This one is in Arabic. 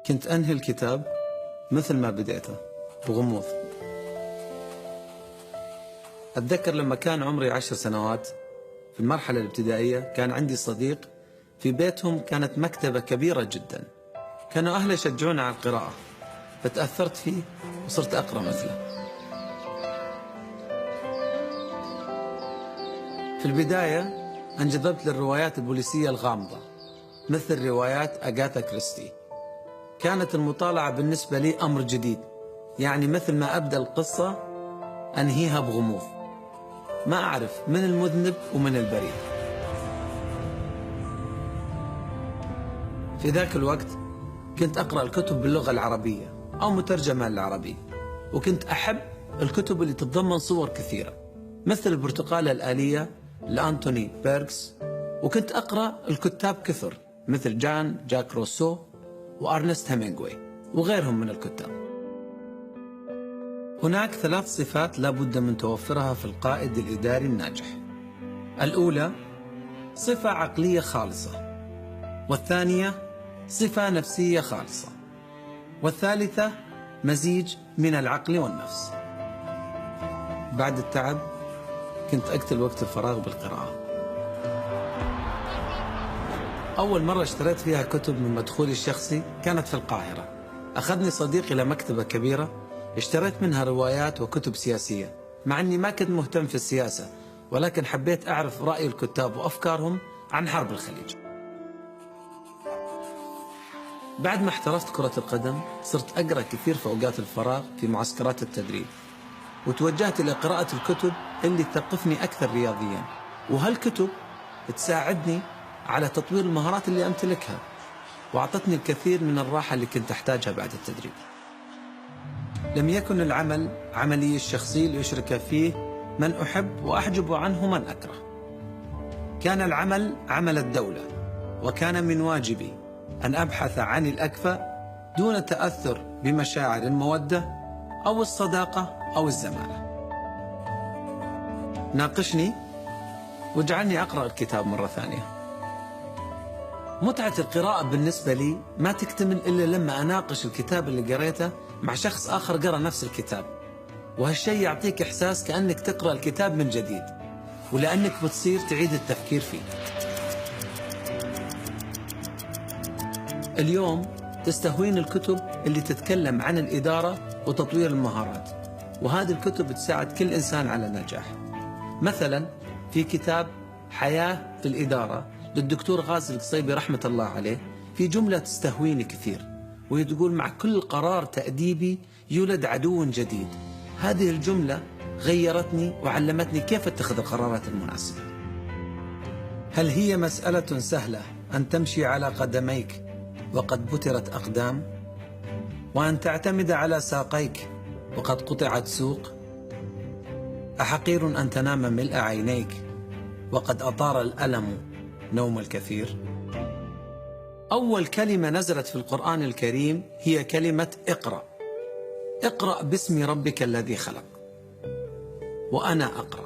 كنت أنهي الكتاب مثل ما بديته بغموض. أتذكر لما كان عمري 10 سنوات في المرحلة الابتدائية كان عندي صديق في بيتهم كانت مكتبة كبيرة جدا. كانوا أهله يشجعون على القراءة فتأثرت فيه وصرت أقرأ مثله. في البداية انجذبت للروايات البوليسية الغامضة مثل روايات أغاثا كريستي. كانت المطالعة بالنسبة لي أمر جديد، يعني مثل ما أبدأ القصة أنهيها بغموض، ما أعرف من المذنب ومن البريء. في ذاك الوقت كنت أقرأ الكتب باللغة العربية أو مترجمة للعربي، وكنت أحب الكتب اللي تتضمن صور كثيرة مثل البرتقالة الآلية لأنتوني بيرغز، وكنت أقرأ الكتاب كثر مثل جاك روسو وأرنست هيمنغواي وغيرهم من الكتاب. هناك 3 صفات لا بد من توفرها في القائد الإداري الناجح. الأولى صفة عقلية خالصة، والثانية صفة نفسية خالصة، والثالثة مزيج من العقل والنفس. بعد التعب كنت أقتل وقت الفراغ بالقراءة. أول مرة اشتريت فيها كتب من مدخولي الشخصي كانت في القاهرة. أخذني صديقي إلى مكتبة كبيرة اشتريت منها روايات وكتب سياسية، مع أني ما كنت مهتم في السياسة، ولكن حبيت أعرف رأي الكتاب وأفكارهم عن حرب الخليج. بعد ما احترفت كرة القدم صرت أقرأ كثير في أوقات الفراغ في معسكرات التدريب، وتوجهت إلى قراءة الكتب اللي تثقفني أكثر رياضيا، وهالكتب تساعدني على تطوير المهارات اللي أمتلكها، وأعطتني الكثير من الراحة اللي كنت أحتاجها بعد التدريب. لم يكن العمل عملي الشخصي ليشرك فيه من أحب وأحجب عنه من أكره. كان العمل عمل الدولة، وكان من واجبي أن أبحث عن الأكفأ دون تأثر بمشاعر المودة أو الصداقة أو الزمالة. ناقشني واجعلني أقرأ الكتاب مرة ثانية. متعة القراءة بالنسبة لي ما تكتمل إلا لما أناقش الكتاب اللي قريته مع شخص آخر قرأ نفس الكتاب، وهالشيء يعطيك إحساس كأنك تقرأ الكتاب من جديد، ولأنك بتصير تعيد التفكير فيه. اليوم تستهوين الكتب اللي تتكلم عن الإدارة وتطوير المهارات، وهذه الكتب تساعد كل إنسان على النجاح. مثلا في كتاب حياة في الإدارة للدكتور غازي القصيبي رحمة الله عليه في جملة تستهويني كثير، وهي تقول: مع كل قرار تأديبي يولد عدو جديد. هذه الجملة غيرتني وعلمتني كيف اتخذ القرارات المناسبة. هل هي مسألة سهلة أن تمشي على قدميك وقد بترت أقدام، وأن تعتمد على ساقيك وقد قطعت سوق؟ أحقير أن تنام ملء عينيك وقد أطار الألم نوم الكثير؟ أول كلمة نزلت في القرآن الكريم هي كلمة اقرأ. اقرأ باسم ربك الذي خلق. وأنا أقرأ.